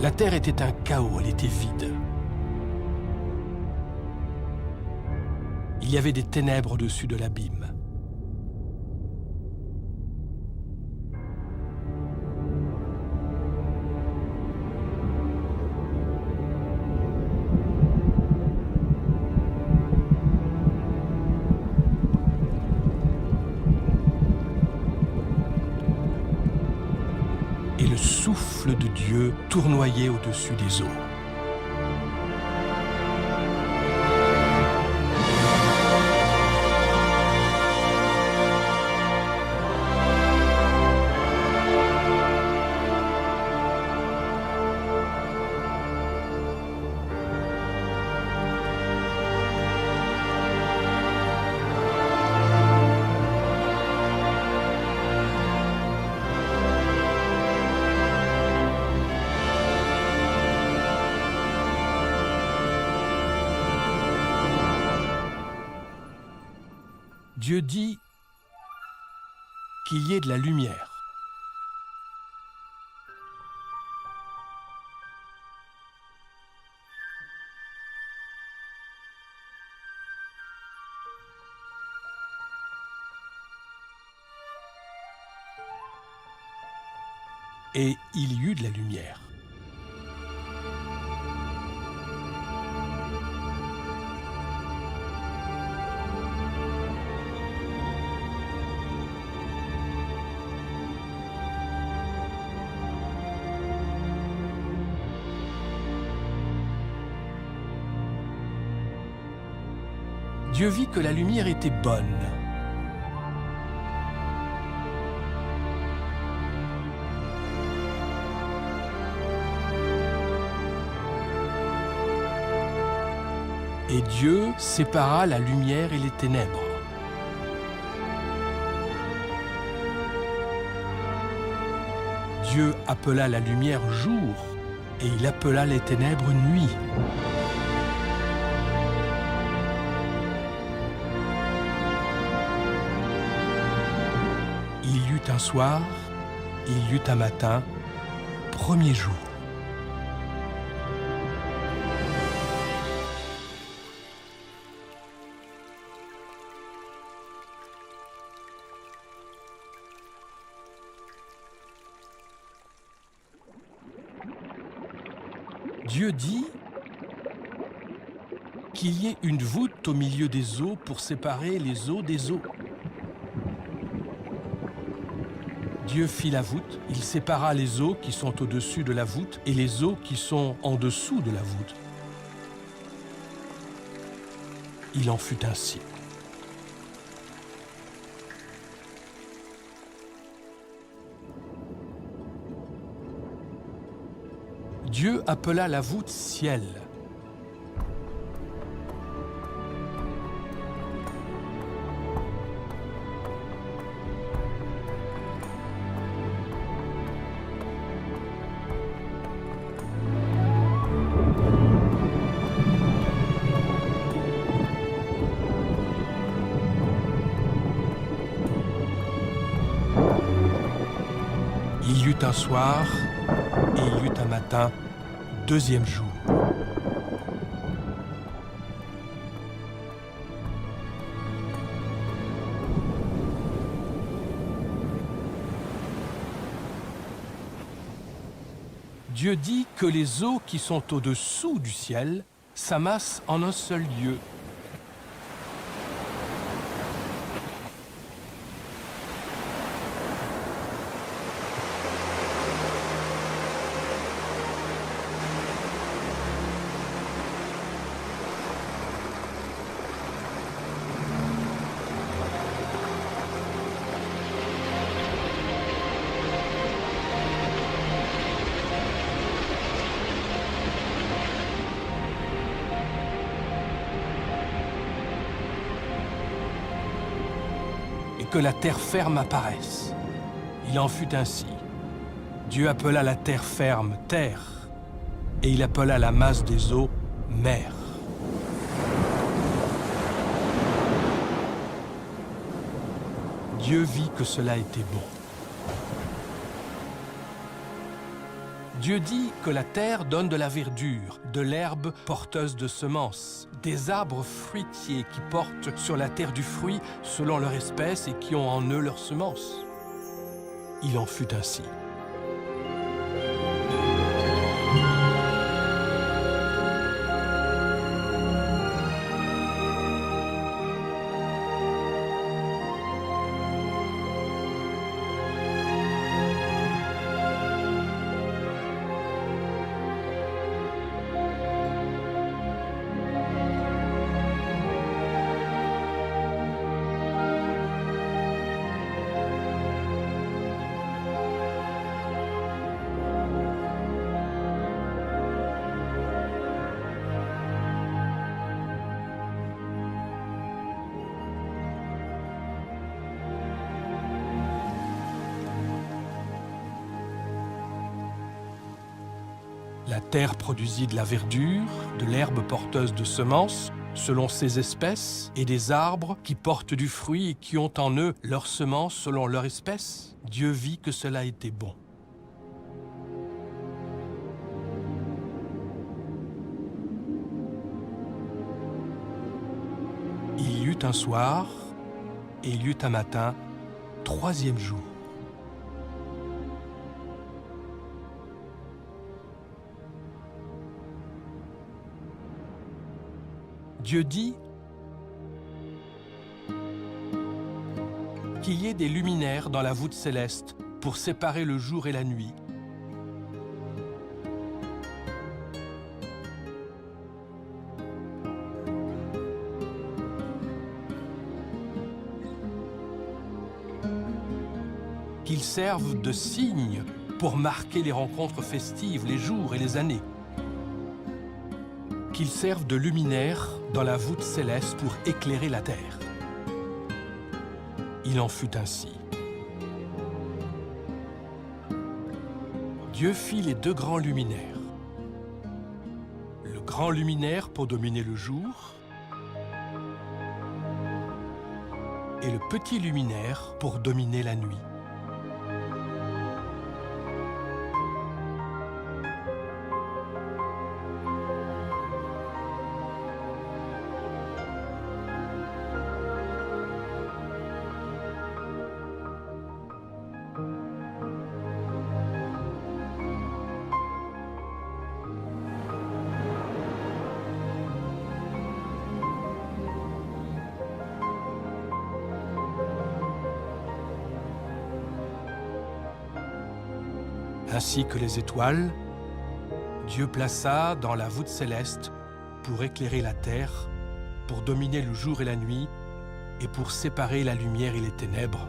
La terre était un chaos, elle était vide. Il y avait des ténèbres au-dessus de l'abîme. Et le souffle de Dieu tournoyait au-dessus des eaux. Dieu dit qu'il y ait de la lumière. Et il y eut de la lumière. Dieu vit que la lumière était bonne. Et Dieu sépara la lumière et les ténèbres. Dieu appela la lumière jour, et il appela les ténèbres nuit. Il y eut un soir, il y eut un matin, premier jour. Dieu dit qu'il y ait une voûte au milieu des eaux pour séparer les eaux des eaux. Dieu fit la voûte, il sépara les eaux qui sont au-dessus de la voûte et les eaux qui sont en dessous de la voûte. Il en fut ainsi. Dieu appela la voûte ciel. Il y eut un soir, et il y eut un matin, deuxième jour. Dieu dit que les eaux qui sont au-dessous du ciel s'amassent en un seul lieu. Que la terre ferme apparaisse. Il en fut ainsi. Dieu appela la terre ferme terre, et il appela la masse des eaux mer. Dieu vit que cela était bon. Dieu dit que la terre donne de la verdure, de l'herbe porteuse de semences, des arbres fruitiers qui portent sur la terre du fruit selon leur espèce et qui ont en eux leurs semences. Il en fut ainsi. La terre produisit de la verdure, de l'herbe porteuse de semences, selon ses espèces, et des arbres qui portent du fruit et qui ont en eux leurs semences selon leur espèce. Dieu vit que cela était bon. Il y eut un soir, et il y eut un matin, troisième jour. Dieu dit qu'il y ait des luminaires dans la voûte céleste pour séparer le jour et la nuit. Qu'ils servent de signes pour marquer les rencontres festives, les jours et les années. Qu'ils servent de luminaires dans la voûte céleste pour éclairer la terre. Il en fut ainsi. Dieu fit les deux grands luminaires. Le grand luminaire pour dominer le jour et le petit luminaire pour dominer la nuit. Ainsi que les étoiles, Dieu plaça dans la voûte céleste pour éclairer la terre, pour dominer le jour et la nuit, et pour séparer la lumière et les ténèbres.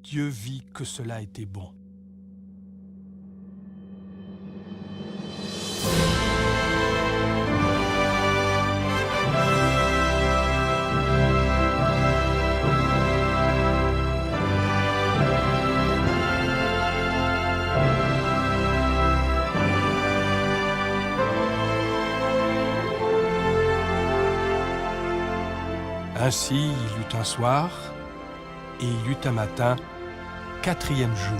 Dieu vit que cela était bon. Ainsi, il eut un soir, et il eut un matin, quatrième jour.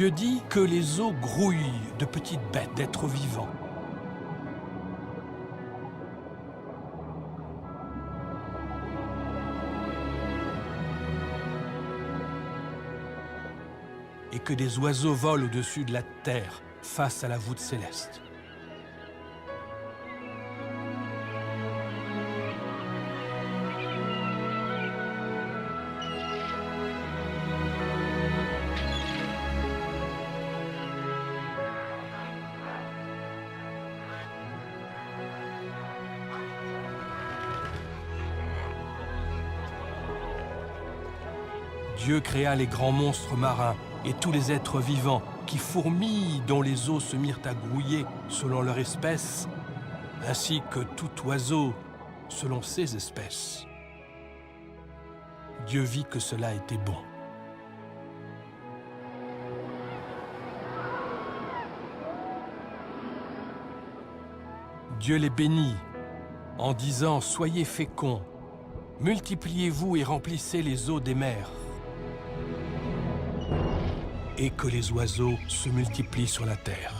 Dieu dit que les eaux grouillent de petites bêtes, d'êtres vivants. Et que des oiseaux volent au-dessus de la terre face à la voûte céleste. Dieu créa les grands monstres marins et tous les êtres vivants qui fourmillent, dont les eaux se mirent à grouiller selon leur espèce, ainsi que tout oiseau selon ses espèces. Dieu vit que cela était bon. Dieu les bénit en disant « Soyez féconds, multipliez-vous et remplissez les eaux des mers. » Et que les oiseaux se multiplient sur la terre.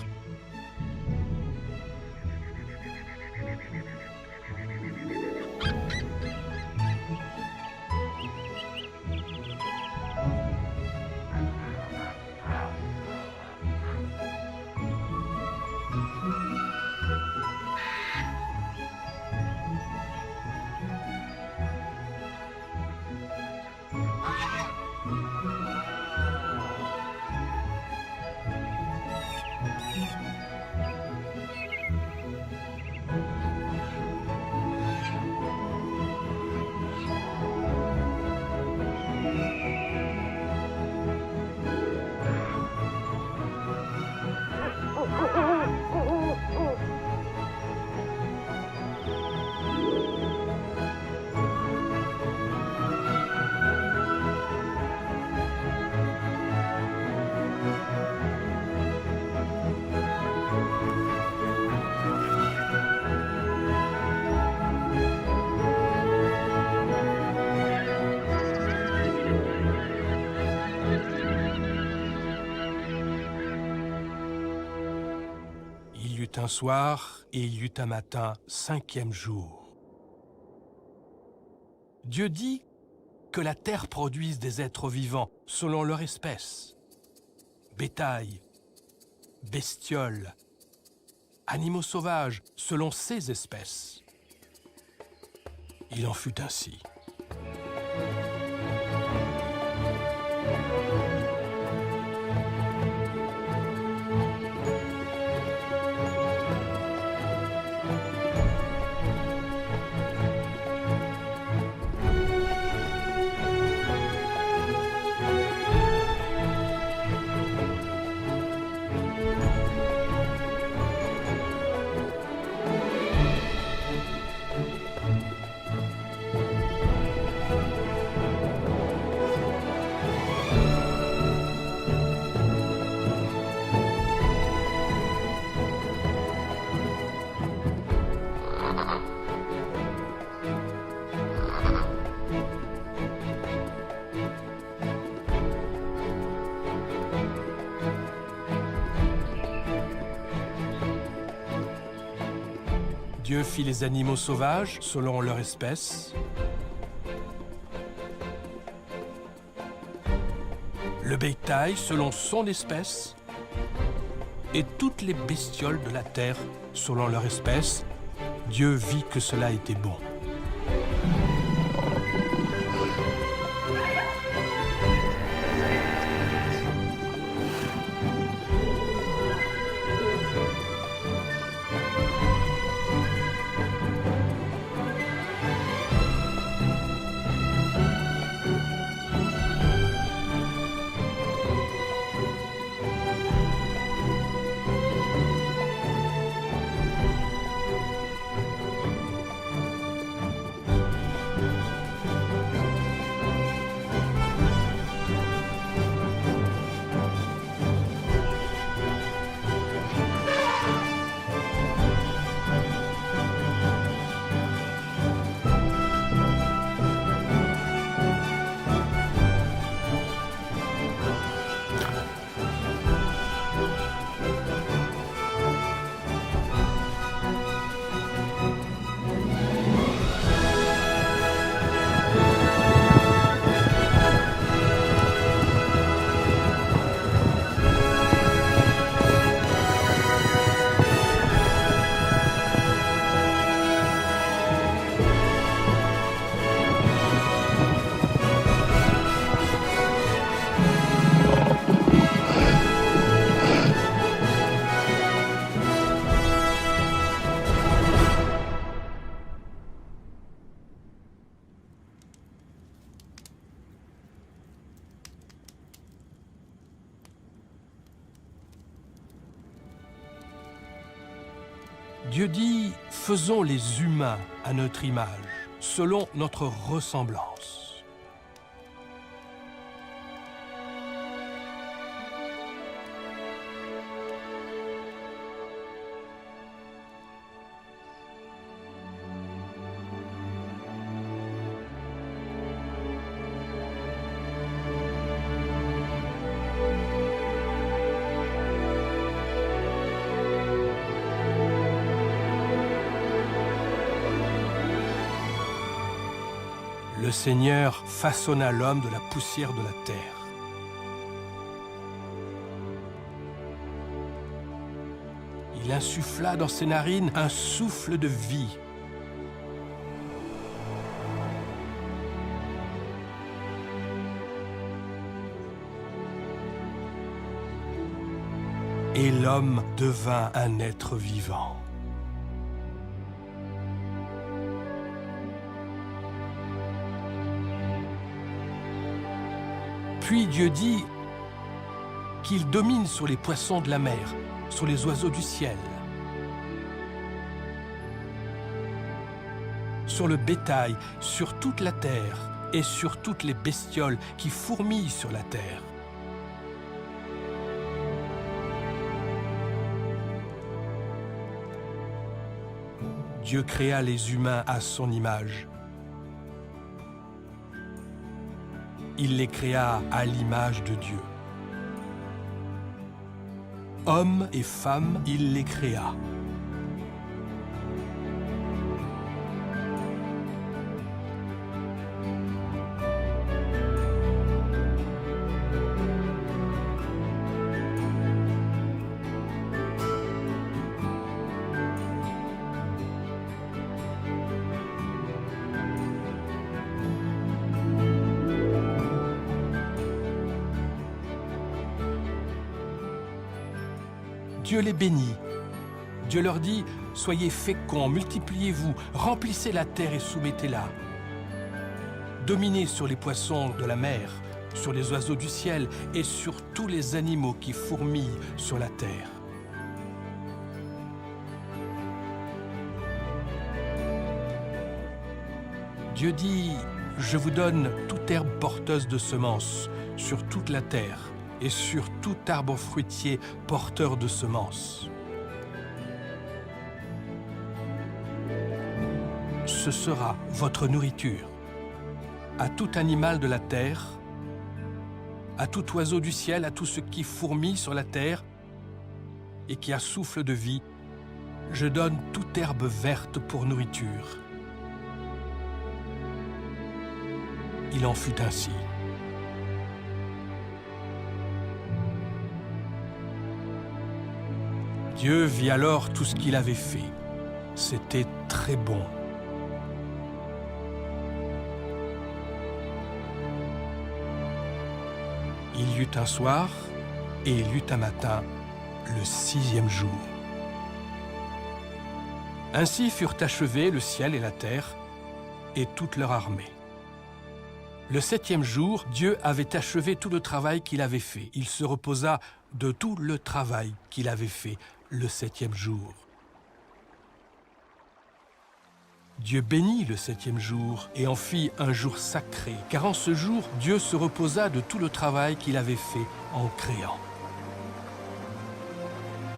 Un soir et il y eut un matin, 5e jour. Dieu dit que la terre produise des êtres vivants selon leur espèce, bétail, bestioles, animaux sauvages selon ses espèces. Il en fut ainsi. Dieu fit les animaux sauvages selon leur espèce, le bétail selon son espèce, et toutes les bestioles de la terre selon leur espèce. Dieu vit que cela était bon. Dieu dit, faisons les humains à notre image, selon notre ressemblance. Le Seigneur façonna l'homme de la poussière de la terre. Il insuffla dans ses narines un souffle de vie. Et l'homme devint un être vivant. Puis Dieu dit qu'il domine sur les poissons de la mer, sur les oiseaux du ciel, sur le bétail, sur toute la terre et sur toutes les bestioles qui fourmillent sur la terre. Dieu créa les humains à son image. Il les créa à l'image de Dieu. Hommes et femmes, il les créa. Dieu les bénit. Dieu leur dit, soyez féconds, multipliez-vous, remplissez la terre et soumettez-la. Dominez sur les poissons de la mer, sur les oiseaux du ciel et sur tous les animaux qui fourmillent sur la terre. Dieu dit, je vous donne toute herbe porteuse de semences sur toute la terre, et sur tout arbre fruitier porteur de semences. Ce sera votre nourriture. À tout animal de la terre, à tout oiseau du ciel, à tout ce qui fourmille sur la terre et qui a souffle de vie, je donne toute herbe verte pour nourriture. Il en fut ainsi. Dieu vit alors tout ce qu'il avait fait. C'était très bon. Il y eut un soir et il y eut un matin, le 6e jour. Ainsi furent achevés le ciel et la terre et toute leur armée. Le 7e jour, Dieu avait achevé tout le travail qu'il avait fait. Il se reposa de tout le travail qu'il avait fait le 7e jour. Dieu bénit le 7e jour et en fit un jour sacré, car en ce jour, Dieu se reposa de tout le travail qu'il avait fait en créant.